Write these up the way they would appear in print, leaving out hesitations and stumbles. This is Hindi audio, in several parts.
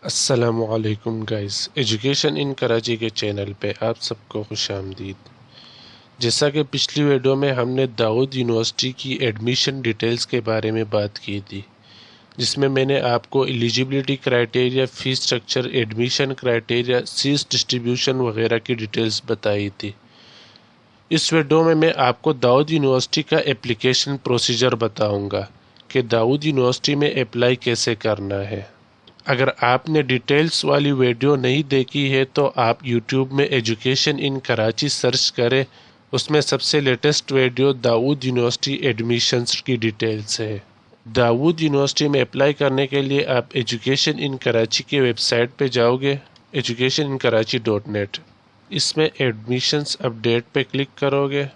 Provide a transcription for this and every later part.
अस्सलामुअलैकुम गाइस, एजुकेशन इन कराची के चैनल पे आप सबको खुशामदीद। जैसा कि पिछली वीडियो में हमने दाऊद यूनिवर्सिटी की एडमिशन डिटेल्स के बारे में बात की थी, जिसमें मैंने आपको eligibility criteria, fees structure, admission criteria, seats distribution वगैरह की डिटेल्स बताई थी। इस वीडियो में मैं आपको दाऊद यूनिवर्सिटी का एप्लीकेशन प्रोसीजर बताऊँगा कि दाऊद यूनिवर्सिटी में अप्लाई कैसे करना है। अगर आपने डिटेल्स वाली वीडियो नहीं देखी है तो आप यूट्यूब में एजुकेशन इन कराची सर्च करें, उसमें सबसे latest video Dawood university admissions की डिटेल्स है। दाऊद यूनिवर्सिटी में अप्लाई करने के लिए आप एजुकेशन इन कराची के वेबसाइट पे जाओगे, educationinkarachi.net। इसमें एडमिशन्स अपडेट पे क्लिक करोगे।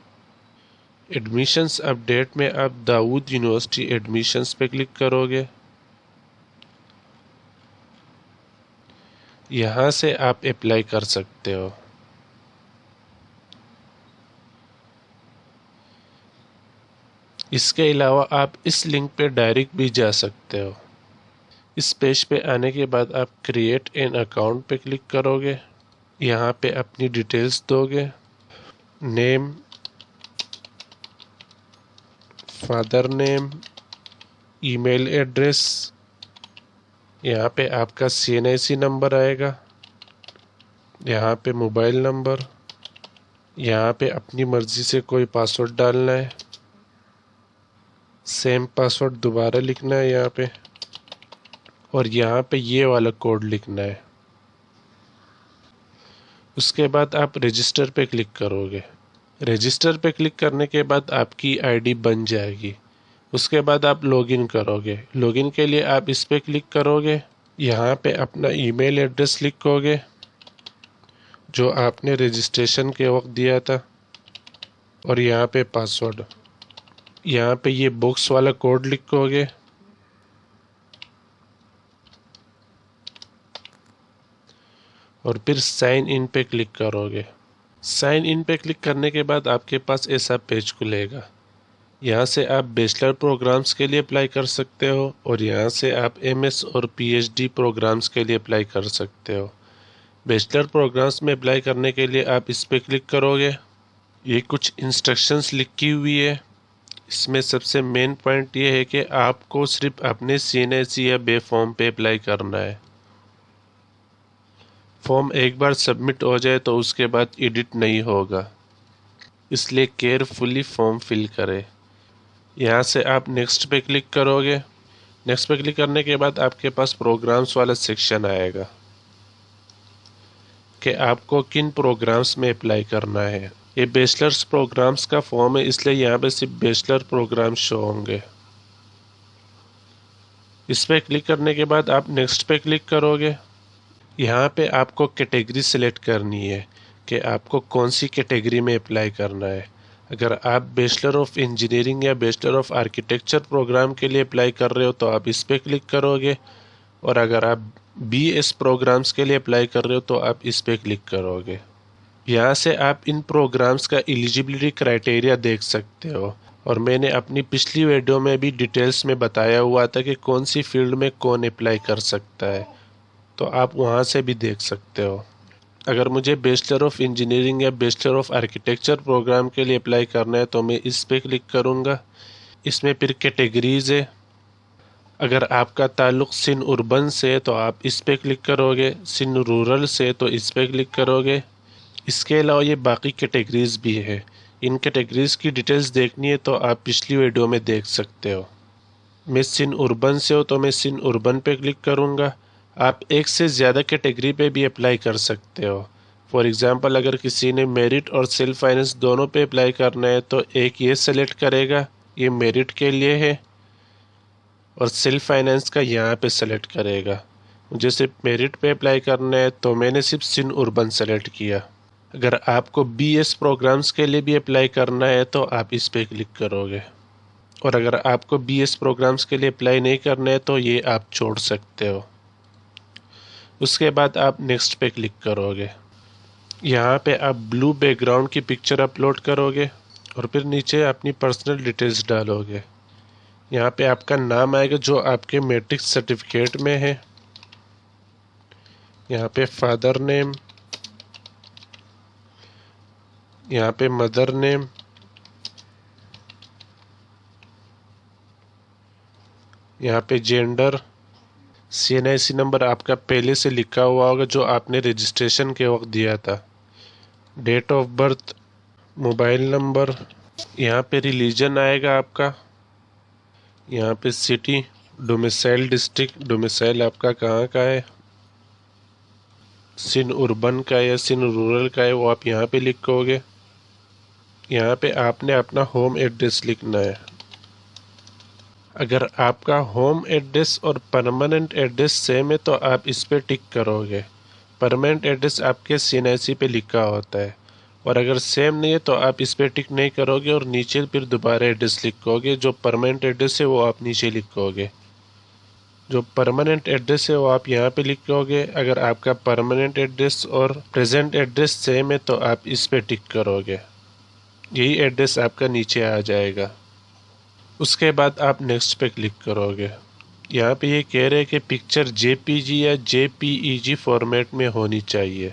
एडमिशन्स अपडेट में आप दाऊद यूनिवर्सिटी एडमिशन्स पे क्लिक करोगे। यहाँ से आप अप्लाई कर सकते हो। इसके अलावा आप इस लिंक पे डायरेक्ट भी जा सकते हो। इस पेज पे आने के बाद आप क्रिएट एन अकाउंट पे क्लिक करोगे। यहाँ पे अपनी डिटेल्स दोगे, name, father name, email address, यहाँ पे आपका CNIC नंबर आएगा, यहाँ पे मोबाइल नंबर, यहाँ पे अपनी मर्ज़ी से कोई पासवर्ड डालना है, सेम पासवर्ड दोबारा लिखना है यहाँ पे, और यहाँ पे ये वाला कोड लिखना है। उसके बाद आप रजिस्टर पे क्लिक करोगे। रजिस्टर पे क्लिक करने के बाद आपकी आईडी बन जाएगी। उसके बाद आप लॉगिन करोगे। लॉगिन के लिए आप इस पे क्लिक करोगे। यहाँ पे अपना ईमेल एड्रेस लिखोगे जो आपने रजिस्ट्रेशन के वक्त दिया था, और यहाँ पे पासवर्ड। यहाँ पे ये बॉक्स वाला कोड लिखोगे। और फिर साइन इन पे क्लिक करोगे। साइन इन पे क्लिक करने के बाद आपके पास ऐसा पेज खुलेगा। यहाँ से आप बैचलर प्रोग्राम्स के लिए अप्लाई कर सकते हो, और यहाँ से आप MS और PhD प्रोग्राम्स के लिए अप्लाई कर सकते हो। बैचलर प्रोग्राम्स में अप्लाई करने के लिए आप इस पे क्लिक करोगे। ये कुछ इंस्ट्रक्शंस लिखी हुई है। इसमें सबसे मेन पॉइंट ये है कि आपको सिर्फ अपने CNIC या बे फॉर्म पे अप्लाई करना है। फॉर्म एक बार सबमिट हो जाए तो उसके बाद एडिट नहीं होगा, इसलिए केयरफुली फॉर्म फिल करें। यहाँ से आप नेक्स्ट पे क्लिक करोगे। नेक्स्ट पे क्लिक करने के बाद आपके पास प्रोग्राम्स वाला सेक्शन आएगा कि आपको किन प्रोग्राम्स में अप्लाई करना है। ये बैचलर्स प्रोग्राम्स का फॉर्म है, इसलिए यहाँ पे सिर्फ बैचलर प्रोग्राम शो होंगे। इस पे क्लिक करने के बाद आप नेक्स्ट पे क्लिक करोगे। यहाँ पे आपको कैटेगरी सेलेक्ट करनी है कि आपको कौन सी कैटेगरी में अप्लाई करना है। अगर आप बैचलर ऑफ इंजीनियरिंग या बैचलर ऑफ आर्किटेक्चर प्रोग्राम के लिए अप्लाई कर रहे हो तो आप इस पे क्लिक करोगे, और अगर आप BS प्रोग्राम्स के लिए अप्लाई कर रहे हो तो आप इस पे क्लिक करोगे। यहाँ से आप इन प्रोग्राम्स का एलिजिबिलिटी क्राइटेरिया देख सकते हो, और मैंने अपनी पिछली वीडियो में भी डिटेल्स में बताया हुआ था कि कौन सी फील्ड में कौन अप्लाई कर सकता है, तो आप वहाँ से भी देख सकते हो। अगर मुझे बैचलर ऑफ इंजीनियरिंग या बैचलर ऑफ आर्किटेक्चर प्रोग्राम के लिए अप्लाई करना है तो मैं इस पे क्लिक करूँगा। इसमें फिर कैटेगरीज़ है। अगर आपका ताल्लुक़ सिन अर्बन से है तो आप इस पे क्लिक करोगे, सिन रूरल से तो इस पे क्लिक करोगे। इसके अलावा ये बाकी कैटेगरीज़ भी है। इन कैटेगरीज़ की डिटेल्स देखनी है तो आप पिछली वीडियो में देख सकते हो। मैं सिन अर्बन से हो तो मैं सिन अर्बन पे क्लिक करूँगा। आप एक से ज़्यादा कैटेगरी पे भी अप्लाई कर सकते हो। फॉर एग्ज़ाम्पल, अगर किसी ने मेरिट और सेल्फ फाइनेंस दोनों पे अप्लाई करना है तो एक ये सेलेक्ट करेगा, ये मेरिट के लिए है, और सेल्फ फाइनेंस का यहाँ पे सेलेक्ट करेगा। मुझे सिर्फ मेरिट पे अप्लाई करना है तो मैंने सिर्फ सिन अर्बन सेलेक्ट किया। अगर आपको BS प्रोग्राम्स के लिए भी अप्लाई करना है तो आप इस पे क्लिक करोगे, और अगर आपको BS प्रोग्राम्स के लिए अप्लाई नहीं करना है तो ये आप छोड़ सकते हो। उसके बाद आप नेक्स्ट पे क्लिक करोगे। यहाँ पे आप ब्लू बैकग्राउंड की पिक्चर अपलोड करोगे, और फिर नीचे अपनी पर्सनल डिटेल्स डालोगे। यहाँ पे आपका नाम आएगा जो आपके मैट्रिक सर्टिफिकेट में है। यहाँ पे फादर नेम, यहाँ पे मदर नेम, यहाँ पे जेंडर, CNIC नंबर आपका पहले से लिखा हुआ होगा जो आपने रजिस्ट्रेशन के वक्त दिया था, date of birth, mobile number, यहाँ पे रिलीजन आएगा आपका, यहाँ पे सिटी, डोमिसाइल डिस्ट्रिक्ट, डोमिसाइल आपका कहाँ का है, सिन अर्बन का है या सिन रूरल का है वो आप यहाँ पे लिखोगे। यहाँ पे आपने अपना होम एड्रेस लिखना है। अगर आपका होम एड्रेस और परमानेंट एड्रेस सेम है तो आप इस पे टिक करोगे। परमानेंट एड्रेस आपके CNIC पे लिखा होता है, और अगर सेम नहीं है तो आप इस पे टिक नहीं करोगे और नीचे फिर दोबारा एड्रेस लिखोगे। जो परमानेंट एड्रेस है वो आप नीचे लिखोगे, जो परमानेंट एड्रेस है वो आप यहाँ पे लिखोगे। अगर आपका परमानेंट एड्रेस और प्रेजेंट एड्रेस सेम है तो आप इस पे टिक करोगे, यही एड्रेस आपका नीचे आ जाएगा। उसके बाद आप नेक्स्ट पे क्लिक करोगे। यहाँ पे ये कह रहे हैं कि पिक्चर JPG या JPEG फॉर्मेट में होनी चाहिए।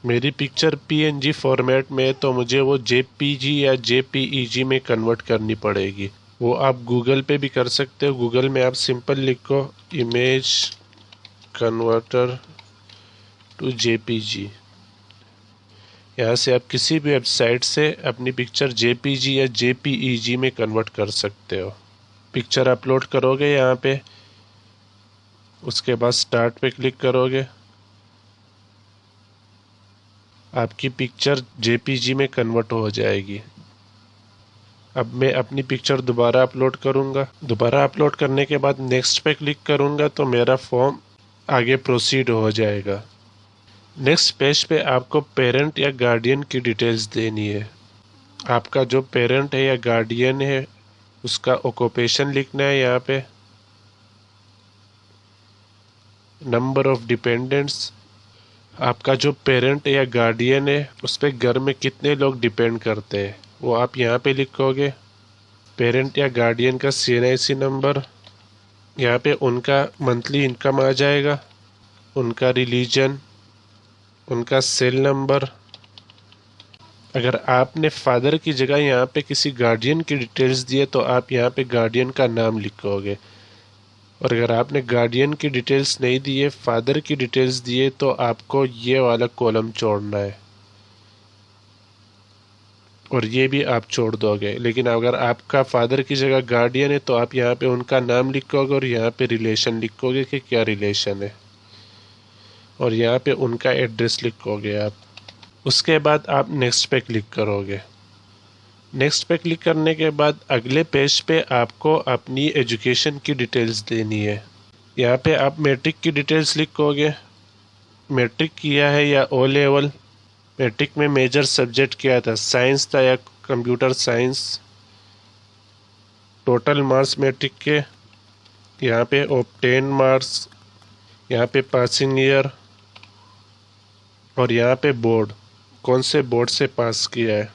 मेरी पिक्चर PNG फॉर्मेट में है तो मुझे वो JPG या JPEG में कन्वर्ट करनी पड़ेगी। वो आप गूगल पे भी कर सकते हो। गूगल में आप सिंपल लिखो इमेज कन्वर्टर टू JPG। यहाँ से आप किसी भी वेबसाइट से अपनी पिक्चर JPG या JPEG में कन्वर्ट कर सकते हो। पिक्चर अपलोड करोगे यहाँ पे, उसके बाद स्टार्ट पे क्लिक करोगे, आपकी पिक्चर JPG में कन्वर्ट हो जाएगी। अब मैं अपनी पिक्चर दोबारा अपलोड करूँगा। दोबारा अपलोड करने के बाद नेक्स्ट पे क्लिक करूँगा तो मेरा फॉर्म आगे प्रोसीड हो जाएगा। नेक्स्ट पेज पे आपको पेरेंट या गार्डियन की डिटेल्स देनी है। आपका जो पेरेंट है या गार्डियन है उसका ऑक्यूपेशन लिखना है यहाँ पे, नंबर ऑफ डिपेंडेंट्स, आपका जो पेरेंट या गार्डियन है उस पर घर में कितने लोग डिपेंड करते हैं वो आप यहाँ पे लिखोगे। पेरेंट या गार्डियन का CNIC नंबर, यहाँ पे उनका मंथली इनकम आ जाएगा, उनका रिलीजन, उनका सेल नंबर। अगर आपने फादर की जगह यहाँ पे किसी गार्डियन की डिटेल्स दिए तो आप यहाँ पे गार्डियन का नाम लिखोगे, और अगर आपने गार्डियन की डिटेल्स नहीं दिए, फादर की डिटेल्स दिए, तो आपको ये वाला कॉलम छोड़ना है और ये भी आप छोड़ दोगे। लेकिन अगर आपका फादर की जगह गार्डियन है तो आप यहाँ पे उनका नाम लिखोगे और यहाँ पे रिलेशन लिखोगे कि क्या रिलेशन है, और यहाँ पे उनका एड्रेस लिखोगे आप। उसके बाद आप नेक्स्ट पे क्लिक करोगे। नेक्स्ट पे क्लिक करने के बाद अगले पेज पे आपको अपनी एजुकेशन की डिटेल्स देनी है। यहाँ पे आप मैट्रिक की डिटेल्स लिखोगे, मैट्रिक किया है या O लेवल, मैट्रिक में मेजर सब्जेक्ट क्या था, साइंस था या computer science, total marks matric के, यहाँ पे ऑब्टेन मार्क्स, यहाँ पे पासिंग ईयर, और यहाँ पे बोर्ड, कौन से बोर्ड से पास किया है।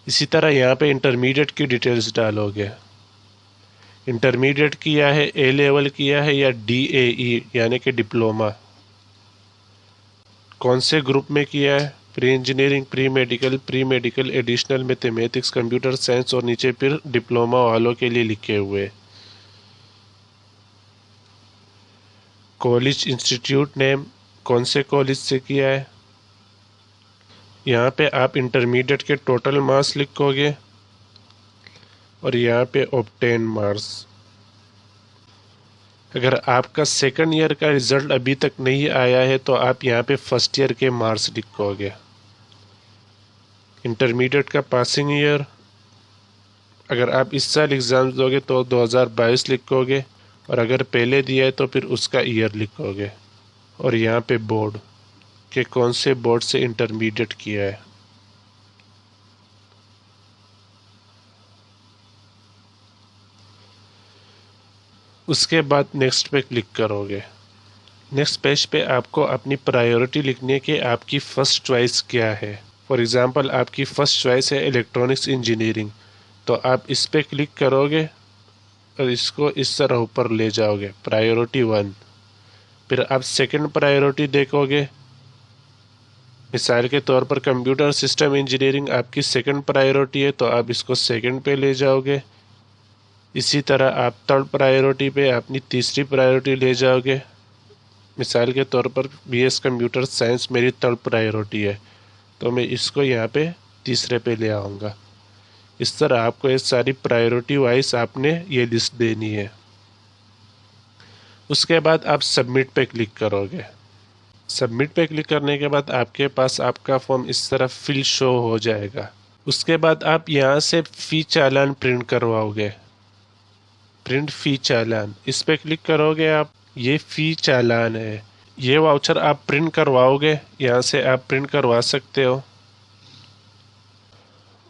इसी तरह यहाँ पे इंटरमीडिएट की डिटेल्स डालोगे। इंटरमीडिएट किया है, A लेवल किया है या DAE यानी कि डिप्लोमा, कौन से ग्रुप में किया है, pre engineering, pre medical, additional mathematics, computer science, और नीचे फिर डिप्लोमा वालों के लिए लिखे हुए। कॉलेज इंस्टीट्यूट नेम, कौन से कॉलेज से किया है। यहाँ पे आप इंटरमीडिएट के टोटल मार्क्स लिखोगे और यहाँ पे ऑब्टेन मार्क्स। अगर आपका सेकंड ईयर का रिजल्ट अभी तक नहीं आया है तो आप यहाँ पे फर्स्ट ईयर के मार्क्स लिखोगे। इंटरमीडिएट का पासिंग ईयर, अगर आप इस साल एग्ज़ाम दोगे तो 2022 लिखोगे, और अगर पहले दिया है तो फिर उसका ईयर लिखोगे। और यहाँ पे बोर्ड के कौन से बोर्ड से इंटरमीडिएट किया है। उसके बाद नेक्स्ट पे क्लिक करोगे। नेक्स्ट पेज पे आपको अपनी प्रायोरिटी लिखनी है कि आपकी फ़र्स्ट चॉइस क्या है। फॉर एग्ज़ाम्पल आपकी फ़र्स्ट चॉइस है इलेक्ट्रॉनिक्स इंजीनियरिंग, तो आप इस पे क्लिक करोगे और इसको इस तरह ऊपर ले जाओगे, प्रायोरिटी 1। फिर आप सेकंड प्रायोरिटी देखोगे, मिसाल के तौर पर कंप्यूटर सिस्टम इंजीनियरिंग आपकी सेकंड प्रायोरिटी है तो आप इसको सेकंड पे ले जाओगे। इसी तरह आप थर्ड प्रायोरिटी पे अपनी तीसरी प्रायोरिटी ले जाओगे। मिसाल के तौर पर बीएस कंप्यूटर साइंस मेरी थर्ड प्रायोरिटी है तो मैं इसको यहाँ पे तीसरे पे ले आऊँगा। इस तरह आपको ये सारी प्रायोरिटी वाइज आपने ये लिस्ट देनी है। उसके बाद आप सबमिट पे क्लिक करोगे। सबमिट पे क्लिक करने के बाद आपके पास आपका फॉर्म इस तरह फिल शो हो जाएगा। उसके बाद आप यहाँ से फ़ी चालान प्रिंट करवाओगे, प्रिंट फ़ी चालान, इस पे क्लिक करोगे आप। ये फ़ी चालान है, ये वाउचर आप प्रिंट करवाओगे, यहाँ से आप प्रिंट करवा सकते हो।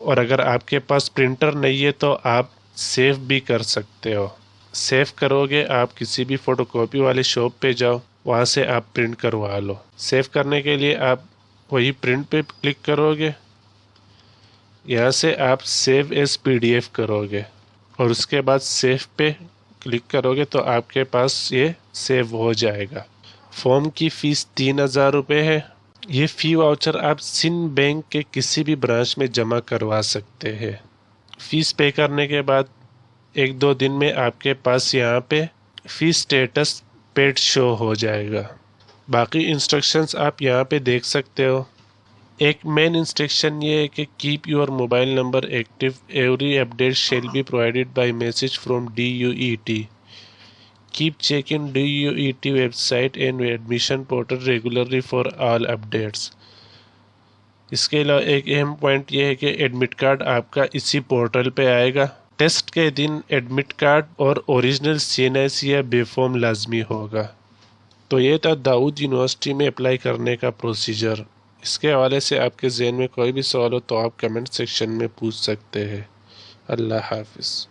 और अगर आपके पास प्रिंटर नहीं है तो आप सेव भी कर सकते हो। सेव करोगे आप किसी भी फ़ोटोकॉपी वाले शॉप पे जाओ, वहाँ से आप प्रिंट करवा लो। सेव करने के लिए आप वही प्रिंट पे क्लिक करोगे, यहाँ से आप सेव एज PDF करोगे और उसके बाद सेव पे क्लिक करोगे तो आपके पास ये सेव हो जाएगा। फॉर्म की फ़ीस 3000 रुपये है। ये फ़ी वाउचर आप सिंध बैंक के किसी भी ब्रांच में जमा करवा सकते हैं। फ़ीस पे करने के बाद 1-2 दिन में आपके पास यहाँ पे फ़ी स्टेटस पेड शो हो जाएगा। बाकी इंस्ट्रक्शंस आप यहाँ पे देख सकते हो। एक मेन इंस्ट्रक्शन ये है कि keep your mobile number active, every update shall be provided by message from DUET। Keep checking DUET website and admission portal regularly for all updates. इसके अलावा एक अहम पॉइंट ये है कि एडमिट कार्ड आपका इसी पोर्टल पे आएगा। टेस्ट के दिन एडमिट कार्ड और ओरिजिनल CNIC या बेफॉर्म लाजमी होगा। तो ये था दाऊद यूनिवर्सिटी में अप्लाई करने का प्रोसीजर। इसके हवाले से आपके जहन में कोई भी सवाल हो तो आप कमेंट सेक्शन में पूछ सकते हैं। अल्लाह हाफिज़।